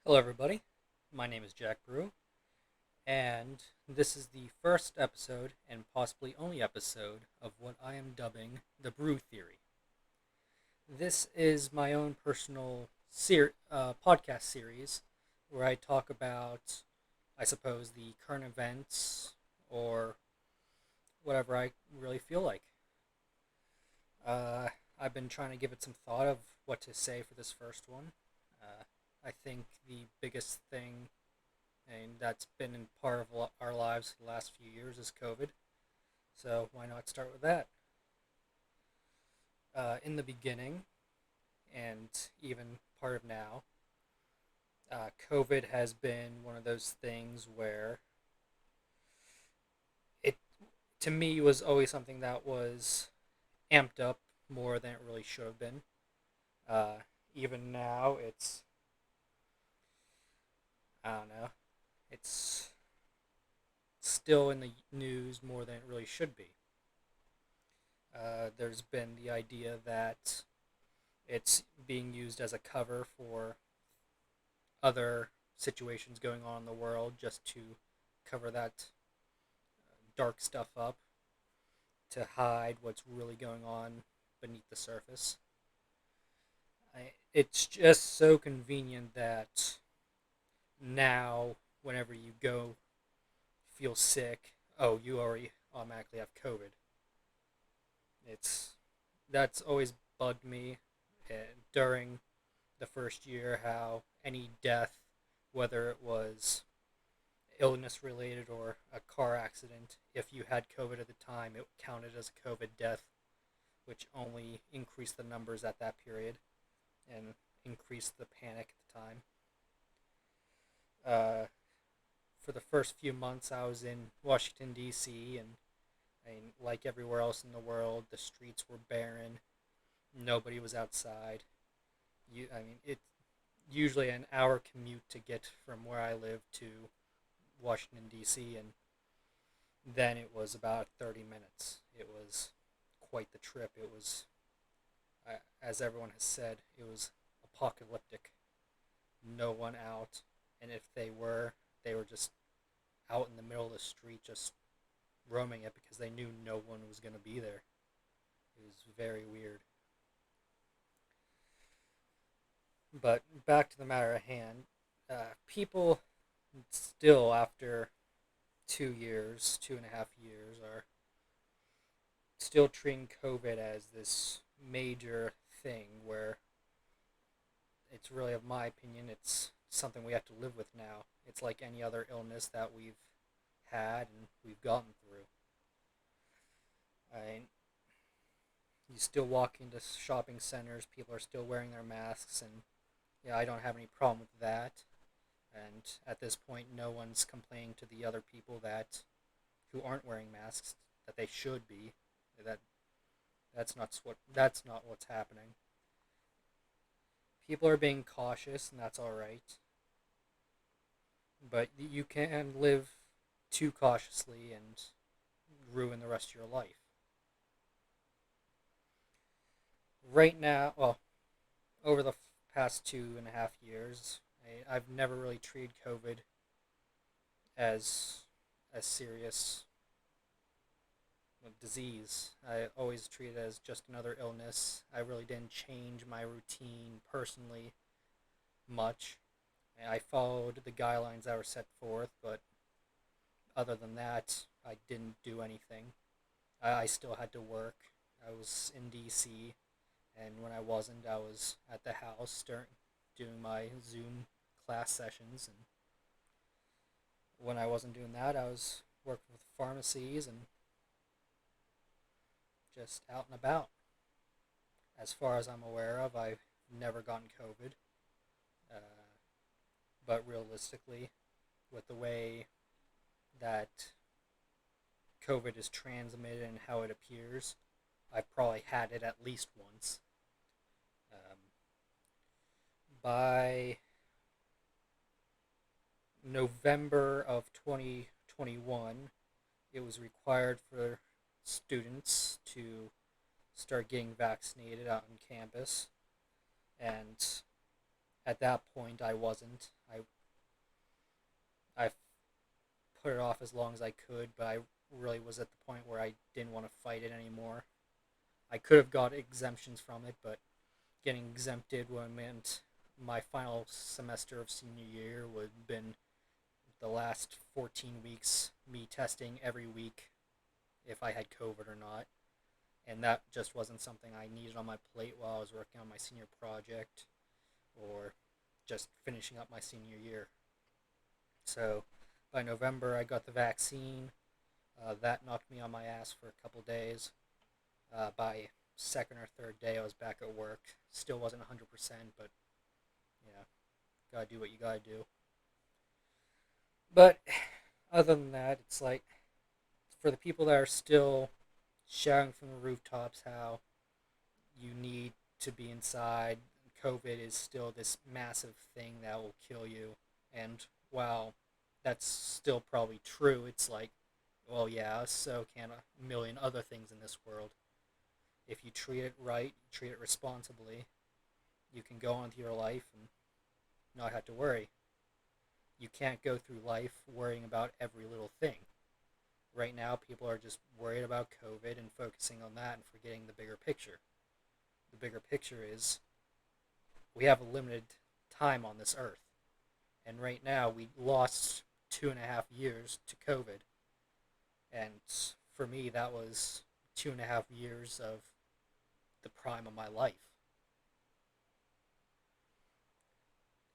Hello, everybody. My name is Jack Brew, and this is the first episode and possibly only episode of what I am dubbing the Brew Theory. This is my own personal podcast series where I talk about, I suppose, the current events or whatever I really feel like. Uh, I've been trying to give it some thought of what to say for this first one. I think the biggest thing and that's been in part of our lives the last few years is COVID. So why not start with that? In the beginning, and even part of now, COVID has been one of those things where it, to me, was always something that was amped up more than it really should have been. Uh, Even now, I don't know, it's still in the news more than it really should be. There's been the idea that it's being used as a cover for other situations going on in the world just to cover that dark stuff up to hide what's really going on beneath the surface. It's just so convenient that now, whenever you go feel sick, oh, you already automatically have COVID. It's that's always bugged me during the first year how any death, whether it was illness related or a car accident, if you had COVID at the time, it counted as a COVID death, which only increased the numbers at that period and increased the panic at the time. Uh, for the first few months, I was in Washington, D.C., and I mean, like everywhere else in the world, the streets were barren. Nobody was outside. I mean, it's usually an hour commute to get from where I live to Washington, D.C., and then it was about 30 minutes. It was quite the trip. It was, as everyone has said, it was apocalyptic. No one out, and if they were just out in the middle of the street, just roaming it because they knew no one was going to be there. It was very weird. But back to the matter at hand. People still, after 2 years, 2.5 years, are still treating COVID as this major thing where it's really, of my opinion, it's something we have to live with now. It's like any other illness that we've had and we've gotten through. I You still walk into shopping centers, people are still wearing their masks, and yeah, I don't have any problem with that. And at this point, no one's complaining to the other people that who aren't wearing masks that they should be. That that's not what's happening. People are being cautious, and that's all right. But you can live too cautiously and ruin the rest of your life. Right now, well, over the past 2.5 years, I've never really treated COVID as a serious disease. I always treated it as just another illness. I really didn't change my routine personally much. I followed the guidelines that were set forth, but other than that, I didn't do anything. I still had to work. I was in DC, and when I wasn't, I was at the house doing my Zoom class sessions. And when I wasn't doing that, I was working with pharmacies and just out and about. As far as I'm aware of, I've never gotten COVID. Uh, but realistically, with the way that COVID is transmitted and how it appears, I've probably had it at least once. Um, by November of 2021, it was required for students to start getting vaccinated out on campus. And At that point, I wasn't. I put it off as long as I could, but I really was at the point where I didn't want to fight it anymore. I could have got exemptions from it, but getting exempted would meant my final semester of senior year would have been the last 14 weeks me testing every week if I had COVID or not. And that just wasn't something I needed on my plate while I was working on my senior project or just finishing up my senior year. So by November, I got the vaccine. That knocked me on my ass for a couple days. By second or third day, I was back at work. Still wasn't 100%, but yeah, gotta do what you gotta do. But other than that, it's like for the people that are still shouting from the rooftops how you need to be inside, COVID is still this massive thing that will kill you. And while that's still probably true, it's like, well, yeah, so can a million other things in this world. If you treat it right, treat it responsibly, you can go on with your life and not have to worry. You can't go through life worrying about every little thing. Right now, people are just worried about COVID and focusing on that and forgetting the bigger picture. The bigger picture is we have a limited time on this earth. And right now, we lost 2.5 years to COVID. And for me, that was 2.5 years of the prime of my life.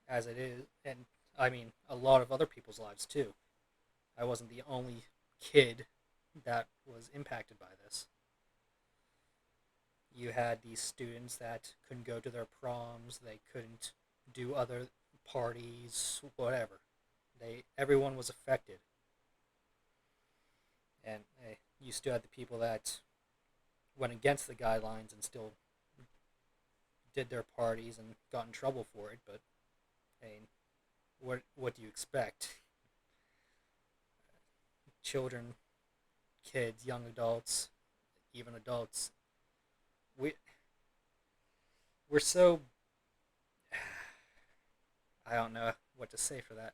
As it is, and I mean, a lot of other people's lives too. I wasn't the only kid that was impacted by this. You had these students that couldn't go to their proms, they couldn't do other parties, whatever. Everyone was affected, and you still had the people that went against the guidelines and still did their parties and got in trouble for it. But I mean, what do you expect? Children, kids, young adults, even adults, we we're so I don't know what to say for that.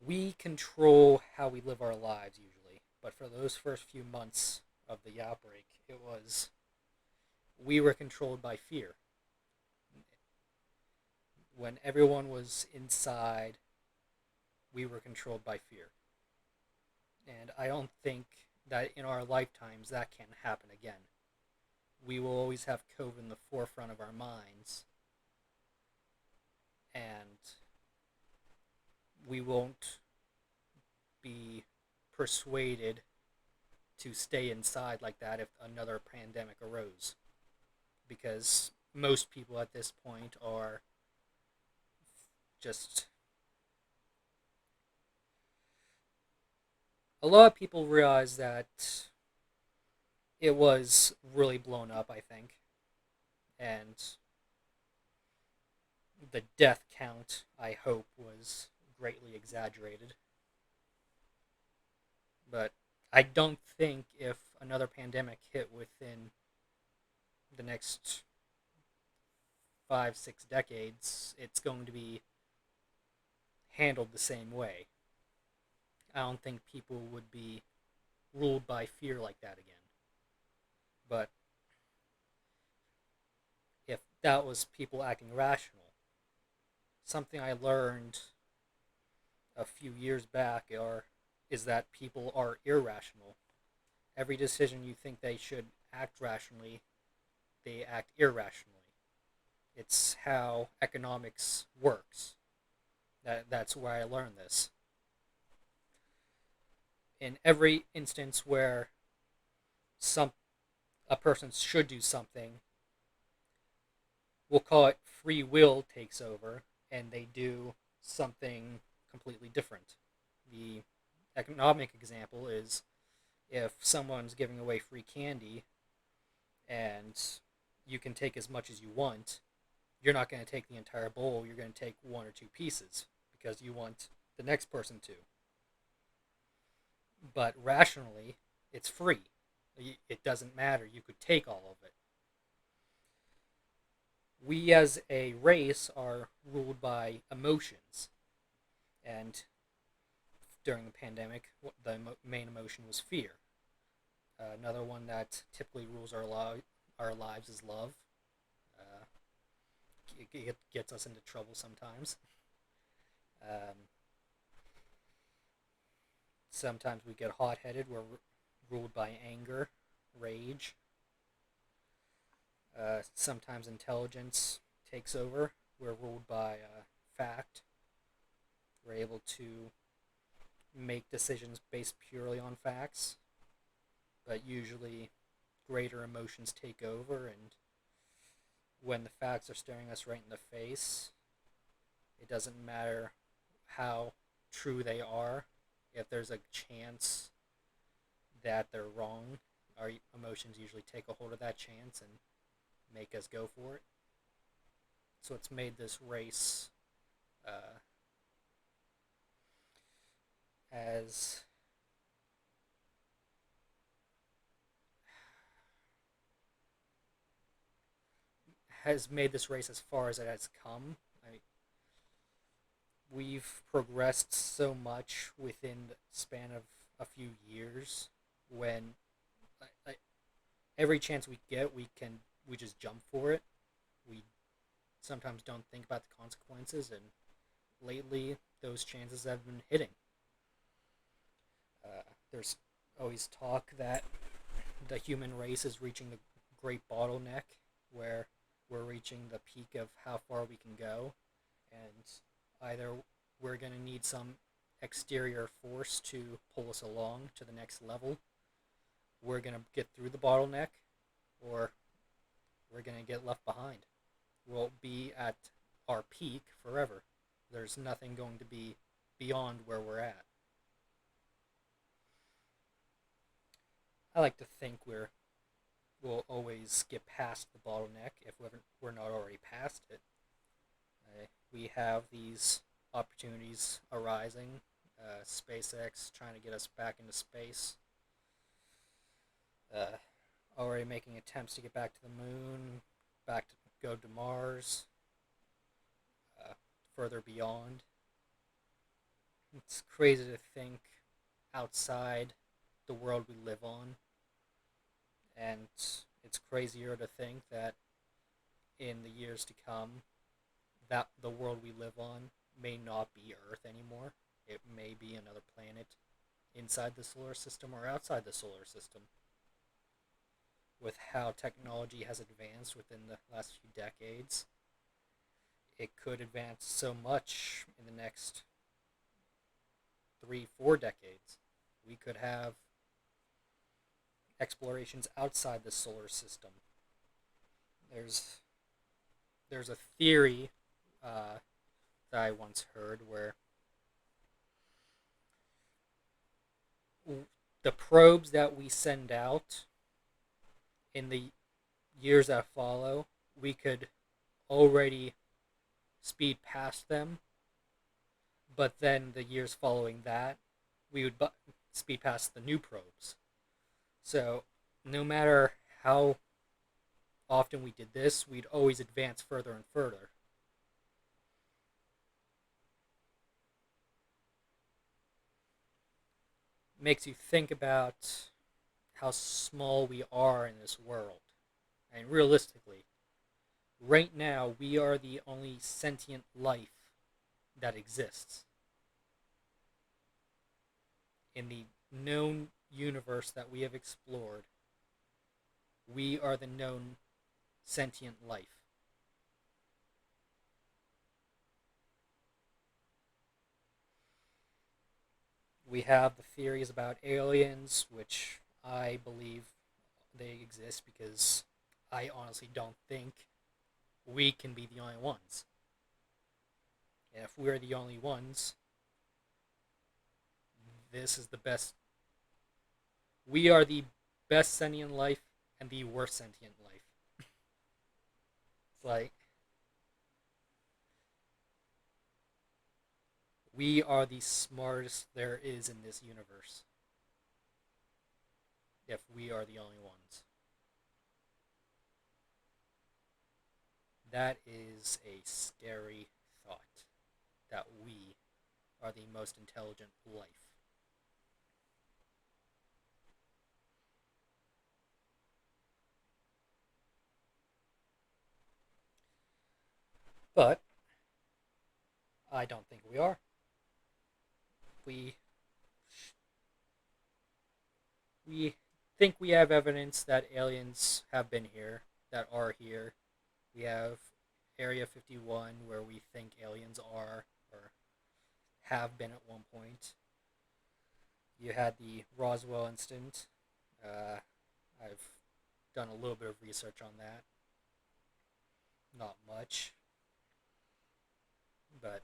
We control how we live our lives usually, but for those first few months of the outbreak, it was we were controlled by fear. When everyone was inside, we were controlled by fear. And I don't think that in our lifetimes that can happen again. We will always have COVID in the forefront of our minds, and we won't be persuaded to stay inside like that if another pandemic arose. Because most people at this point are just. A lot of people realize that it was really blown up, I think, and the death count, I hope, was greatly exaggerated. But I don't think if another pandemic hit within the next 5, 6 decades, it's going to be handled the same way. I don't think people would be ruled by fear like that again. But if that was people acting rational, something I learned a few years back is that people are irrational. Every decision you think they should act rationally, they act irrationally. It's how economics works. That's where I learned this. In every instance where some a person should do something, we'll call it free will takes over, and they do something completely different. The economic example is if someone's giving away free candy and you can take as much as you want, you're not going to take the entire bowl, you're going to take one or two pieces because you want the next person to. But rationally, it's free. It doesn't matter. You could take all of it. We as a race are ruled by emotions, and during the pandemic, the main emotion was fear. Another one that typically rules our lives is love. Uh, it gets us into trouble sometimes. Um, Sometimes we get hot headed. We're ruled by anger, rage. Sometimes intelligence takes over. We're ruled by fact. We're able to make decisions based purely on facts, but usually greater emotions take over, and when the facts are staring us right in the face, it doesn't matter how true they are. If there's a chance that they're wrong, our emotions usually take a hold of that chance and make us go for it. So it's made this race uh, as has made this race as far as it has come. We've progressed so much within the span of a few years. When every chance we get, we just jump for it. We sometimes don't think about the consequences, and lately those chances have been hitting. There's always talk that the human race is reaching the great bottleneck where we're reaching the peak of how far we can go, and either we're going to need some exterior force to pull us along to the next level, we're going to get through the bottleneck, or we're going to get left behind. We'll be at our peak forever. There's nothing going to be beyond where we're at. I like to think we'll always get past the bottleneck if we're not already past it. We have these opportunities arising. SpaceX trying to get us back into space. Uh, Already making attempts to get back to the moon, back to go to Mars, further beyond. It's crazy to think outside the world we live on, and it's crazier to think that in the years to come, that the world we live on may not be Earth anymore. It may be another planet inside the solar system or outside the solar system. With how technology has advanced within the last few decades, it could advance so much in the next 3, 4 decades. We could have explorations outside the solar system. There's there's a theory that I once heard where the probes that we send out in the years that follow, we could already speed past them, but then the years following that, we would speed past the new probes. So, no matter how often we did this, we'd always advance further and further. Makes you think about how small we are in this world. And realistically, right now, we are the only sentient life that exists in the known universe that we have explored. We are the known sentient life. We have the theories about aliens, which I believe they exist because I honestly don't think we can be the only ones. And if we're the only ones, this is the best. We are the best sentient life and the worst sentient life. It's like we are the smartest there is in this universe. If we are the only ones. That is a scary thought that we are the most intelligent life. But I don't think we are. We we think we have evidence that aliens have been here, that are here. We have Area 51 where we think aliens are or have been at one point. You had the Roswell incident. I've done a little bit of research on that. Not much, but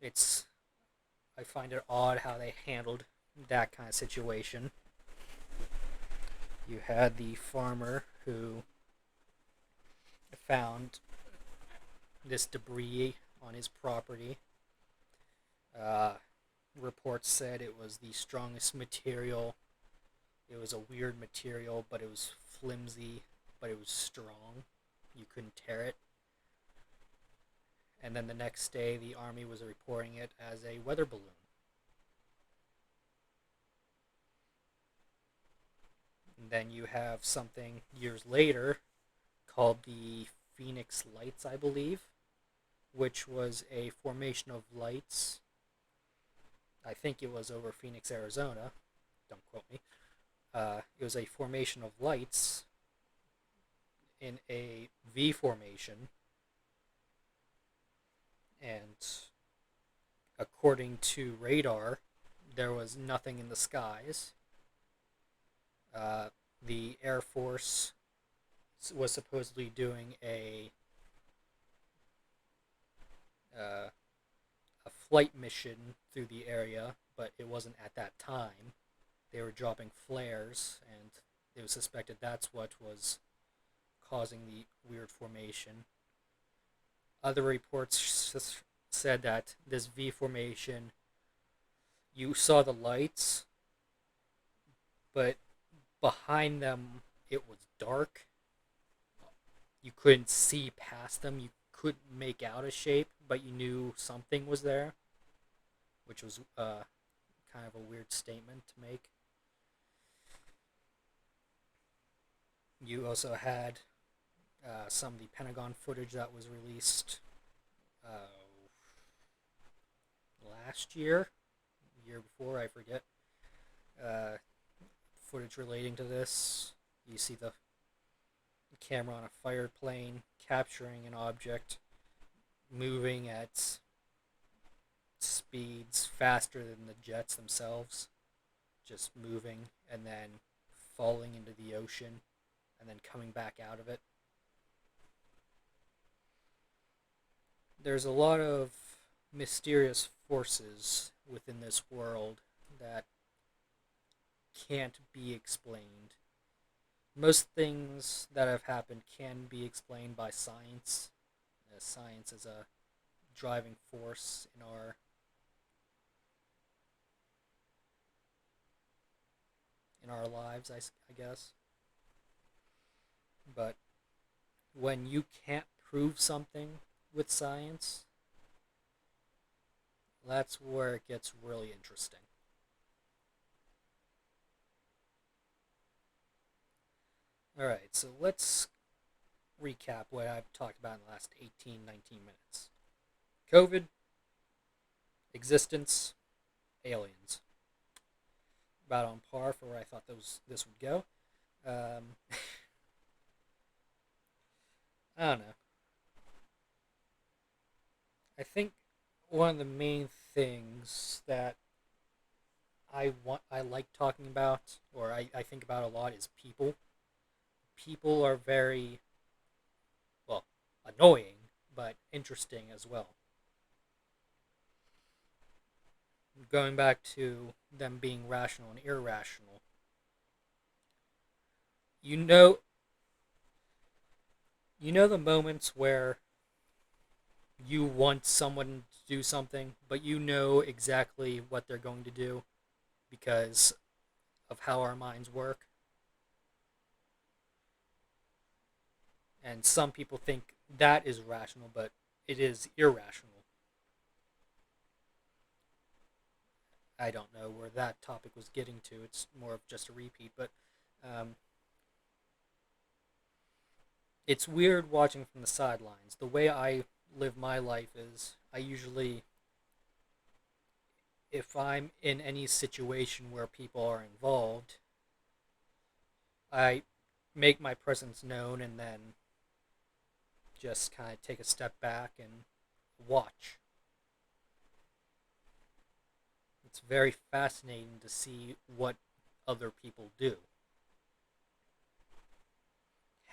it's I find it odd how they handled that kind of situation. You had the farmer who found this debris on his property. Uh, Reports said it was the strongest material. It was a weird material, but it was flimsy, but it was strong. You couldn't tear it. And then the next day, the army was reporting it as a weather balloon. And then you have something years later called the Phoenix Lights, I believe, which was a formation of lights. I think it was over Phoenix, Arizona. Don't quote me. It was a formation of lights in a V formation, and according to radar, there was nothing in the skies. Uh, the Air Force was supposedly doing uh, a flight mission through the area, but it wasn't at that time. They were dropping flares, and it was suspected that's what was causing the weird formation. Other reports said that this V formation, you saw the lights, but behind them it was dark. You couldn't see past them. You couldn't make out a shape, but you knew something was there, which was kind of a weird statement to make. You also had some of the Pentagon footage that was released last year, year before, I forget. Uh, Footage relating to this. You see the camera on a fighter plane capturing an object moving at speeds faster than the jets themselves, just moving and then falling into the ocean and then coming back out of it. There's a lot of mysterious forces within this world that can't be explained. Most things that have happened can be explained by science. Science is a driving force in our lives, I guess. But when you can't prove something with science, that's where it gets really interesting. All right, so let's recap what I've talked about in the last 18, 19 minutes. COVID, existence, aliens. About on par for where I thought this would go. Um, I don't know. I think one of the main things that I like talking about, or I think about a lot, is people. People are very, well, annoying, but interesting as well. Going back to them being rational and irrational, you know, you know the moments where you want someone to do something, but you know exactly what they're going to do because of how our minds work. And some people think that is rational, but it is irrational. I don't know where that topic was getting to. It's more of just a repeat, but um, it's weird watching from the sidelines. The way I live my life is I usually, if I'm in any situation where people are involved, I make my presence known and then just kind of take a step back and watch. It's very fascinating to see what other people do,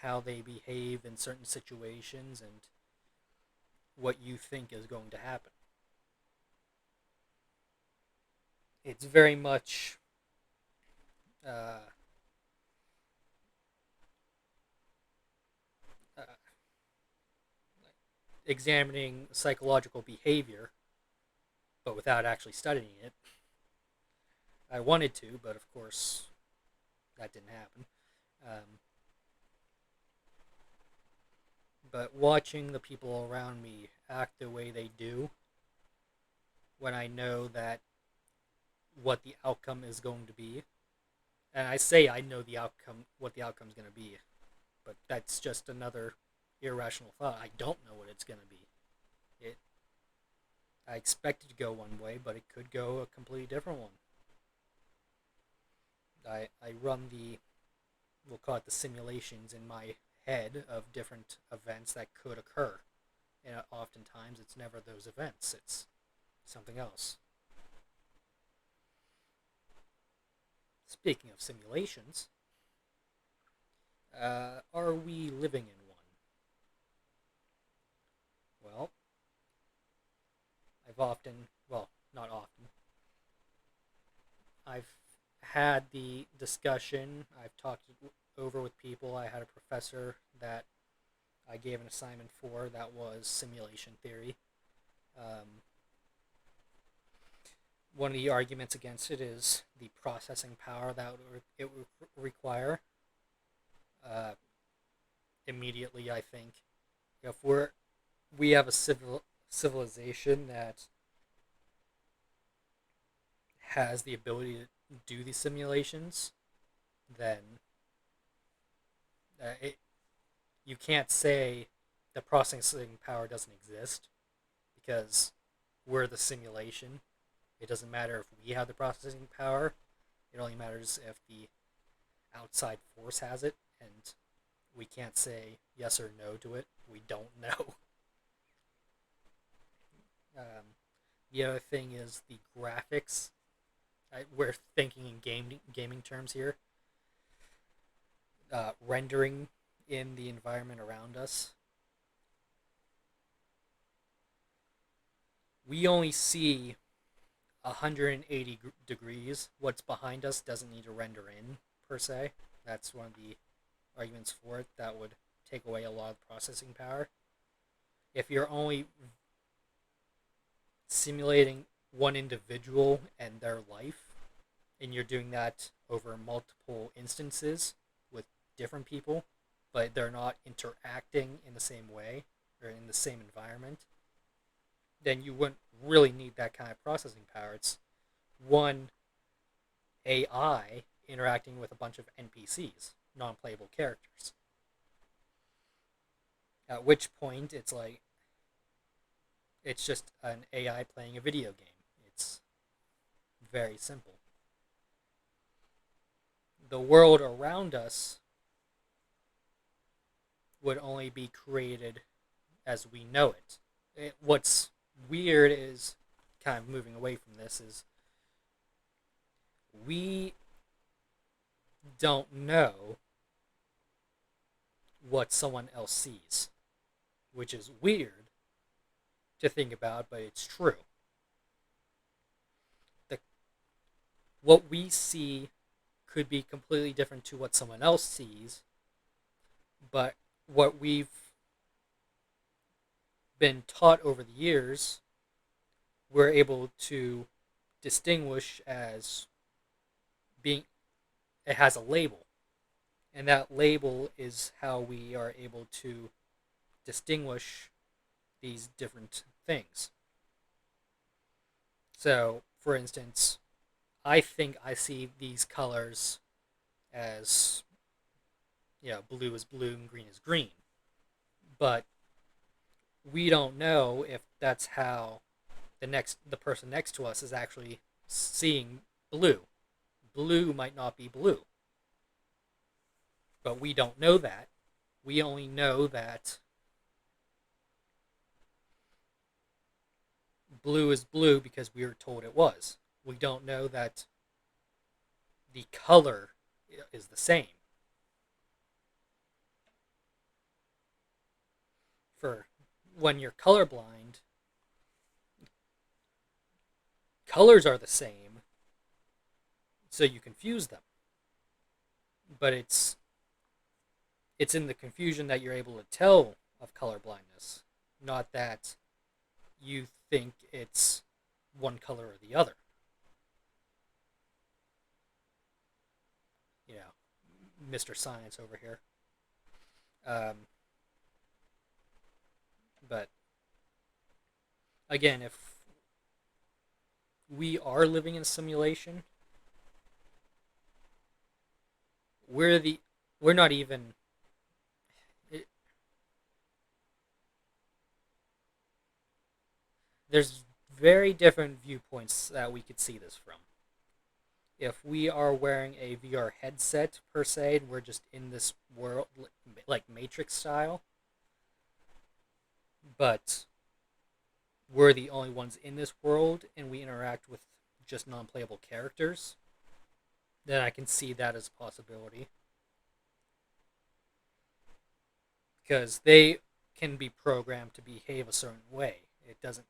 how they behave in certain situations, and what you think is going to happen. It's very much uh, uh, examining psychological behavior, but without actually studying it. I wanted to, but of course that didn't happen. Um, but watching the people around me act the way they do, when I know that what the outcome is going to be, and I say I know the outcome, what the outcome is going to be, but that's just another irrational thought. I don't know what it's going to be. It, I expect it to go one way, but it could go a completely different one. I run the, we'll call it the simulations in my head of different events that could occur. And oftentimes it's never those events, it's something else. Speaking of simulations, are we living in one? Well, I've often, well, not often, I've had the discussion, I've talked over with people. I had a professor that I gave an assignment for that was simulation theory. Um, One of the arguments against it is the processing power that it would require. Uh, Immediately, I think if we have a civilization that has the ability to do these simulations, then you can't say the processing power doesn't exist because we're the simulation. It doesn't matter if we have the processing power. It only matters if the outside force has it, and we can't say yes or no to it. We don't know. The other thing is the graphics. We're thinking in gaming terms here. Rendering in the environment around us. We only see 180 degrees. What's behind us doesn't need to render in, per se. That's one of the arguments for it. That would take away a lot of processing power. If you're only simulating one individual and their life, and you're doing that over multiple instances with different people, but they're not interacting in the same way or in the same environment, then you wouldn't really need that kind of processing power. It's one AI interacting with a bunch of NPCs, non-playable characters. At which point, it's like it's just an AI playing a video game. It's very simple. The world around us would only be created as we know it. What's weird is, kind of moving away from this, is we don't know what someone else sees, which is weird to think about, but it's true. The, what we see could be completely different to what someone else sees, but what we've been taught over the years, we're able to distinguish as being, it has a label. And that label is how we are able to distinguish these different things. So, for instance, I think I see these colors as, blue is blue and green is green. But we don't know if that's how the person next to us is actually seeing blue. Blue might not be blue. But we don't know that. We only know that blue is blue because we were told it was. We don't know that the color is the same. For when you're colorblind, colors are the same, so you confuse them. But it's in the confusion that you're able to tell of color blindness, not that you think it's one color or the other. You know, Mr. Science over here. Um, but again, if we are living in a simulation, we're not even. It, there's very different viewpoints that we could see this from. If we are wearing a VR headset per se, and we're just in this world like Matrix style, but we're the only ones in this world and we interact with just non-playable characters, then I can see that as a possibility. Because they can be programmed to behave a certain way. It doesn't,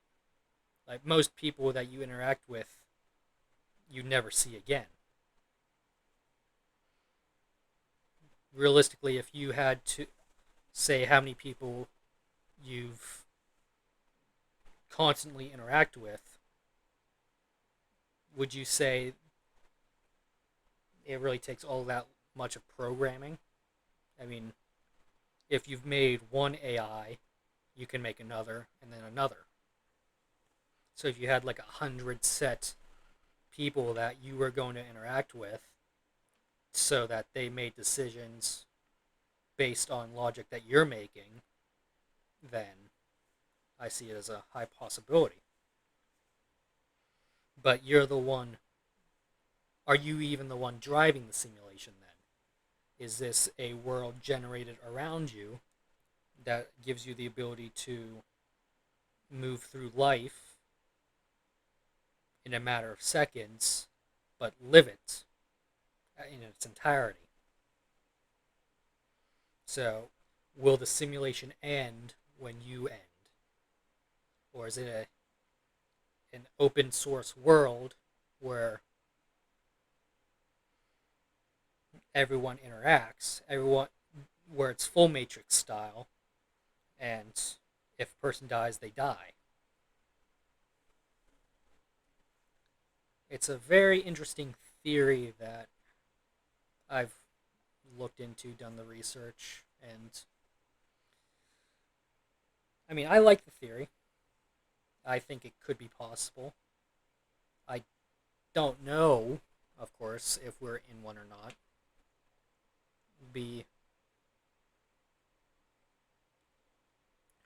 like most people that you interact with, you never see again. Realistically, if you had to say how many people you've constantly interact with, would you say it really takes all that much of programming? I mean, if you've made one AI, you can make another and then another. So if you had like 100 set people that you were going to interact with so that they made decisions based on logic that you're making, then I see it as a high possibility. But you're the one. Are you even the one driving the simulation then? Is this a world generated around you that gives you the ability to move through life in a matter of seconds, but live it in its entirety? So, will the simulation end when you end? Or is it an open source world where everyone interacts, everyone where it's full Matrix style, and if a person dies, they die? It's a very interesting theory that I've looked into, done the research, and I mean, I like the theory. I think it could be possible. I don't know, of course, if we're in one or not. It'd be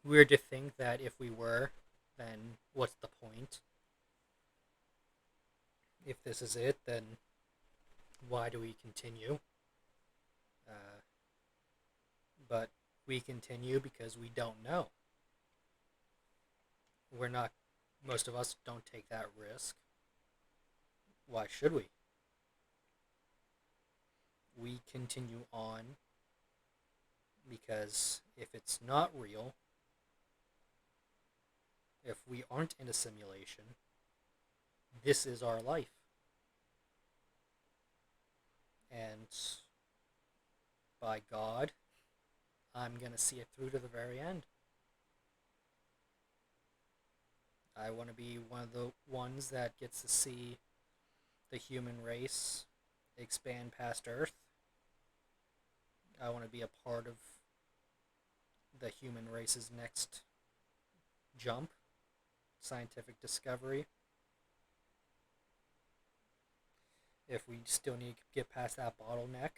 weird to think that if we were, then what's the point? If this is it, then why do we continue? Uh, but we continue because we don't know. We're not, most of us don't take that risk. Why should we? We continue on because if it's not real, if we aren't in a simulation, this is our life. And by God, I'm going to see it through to the very end. I want to be one of the ones that gets to see the human race expand past Earth I want to be a part of the human race's next jump, scientific discovery. If we still need to get past that bottleneck,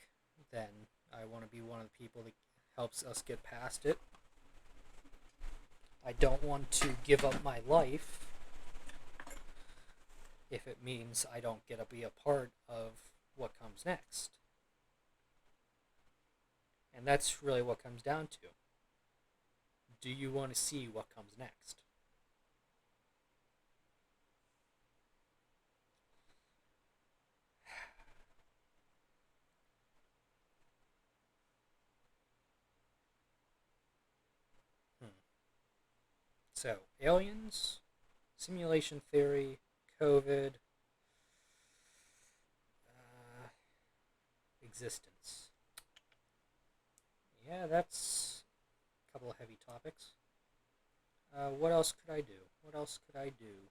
then I want to be one of the people that helps us get past it. I don't want to give up my life if it means I don't get to be a part of what comes next. And that's really what comes down to. Do you want to see what comes next? Hmm. So, aliens, simulation theory, COVID, existence. Yeah, that's a couple of heavy topics. What else could I do? What else could I do?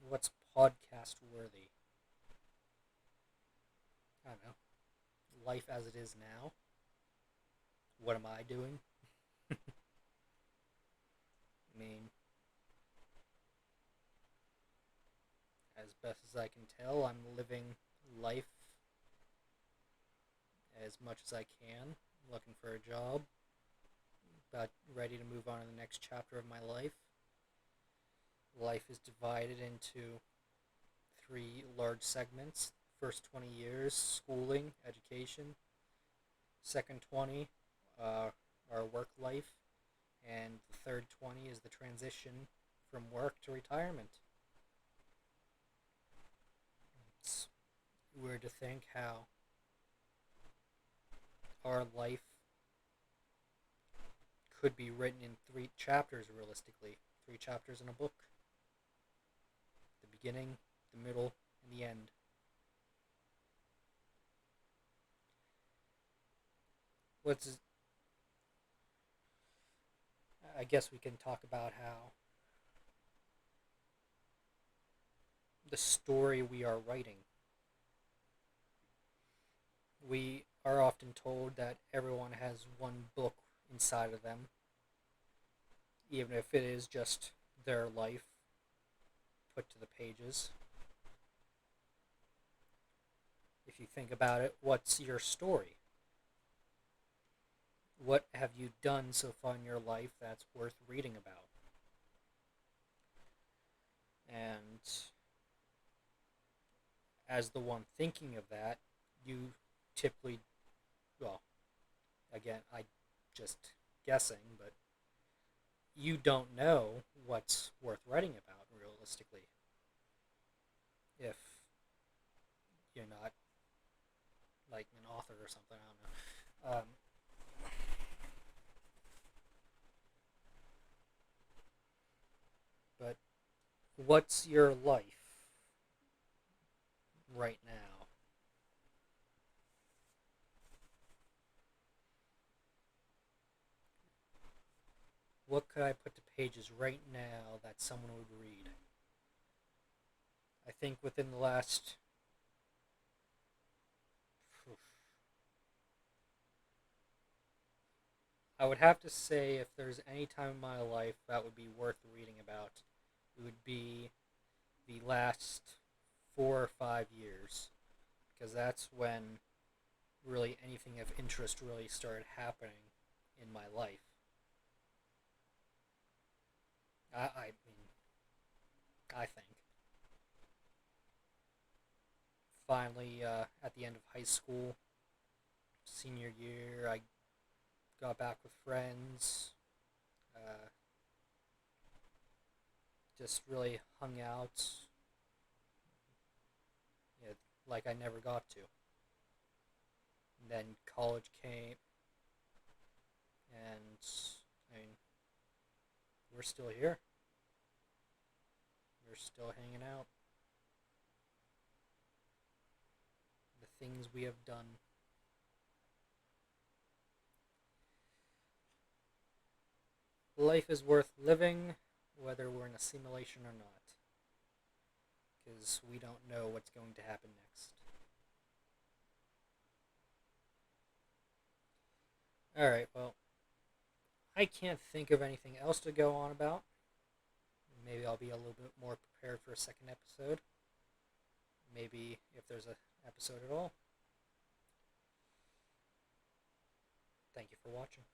What's podcast worthy? I don't know. Life as it is now. What am I doing? I mean, as best as I can tell, I'm living life as much as I can, looking for a job, about ready to move on to the next chapter of my life. Life is divided into three large segments. First 20 years, schooling, education. Second 20, our work life. And the third 20 is the transition from work to retirement. It's weird to think how our life could be written in three chapters realistically. Three chapters in a book. The beginning, the middle, and the end. What's I guess we can talk about how the story we are writing. We are often told that everyone has one book inside of them, even if it is just their life put to the pages. If you think about it, what's your story? What have you done so far in your life that's worth reading about? And as the one thinking of that, you typically, well, again, I just guessing, but you don't know what's worth writing about realistically if you're not like an author or something. I don't know. But what's your life right now? What could I put to pages right now that someone would read? I think within the last I would have to say if there's any time in my life that would be worth reading about, it would be the last 4 or 5 years. Because that's when really anything of interest really started happening in my life. I mean, I think. Finally, at the end of high school, senior year, I got back with friends, uh, just really hung out, you know, like I never got to. And then college came, and I mean, we're still here. We're still hanging out. The things we have done. Life is worth living, whether we're in a simulation or not, because we don't know what's going to happen next. All right. Well, I can't think of anything else to go on about. Maybe I'll be a little bit more prepared for a second episode. Maybe if there's an episode at all. Thank you for watching.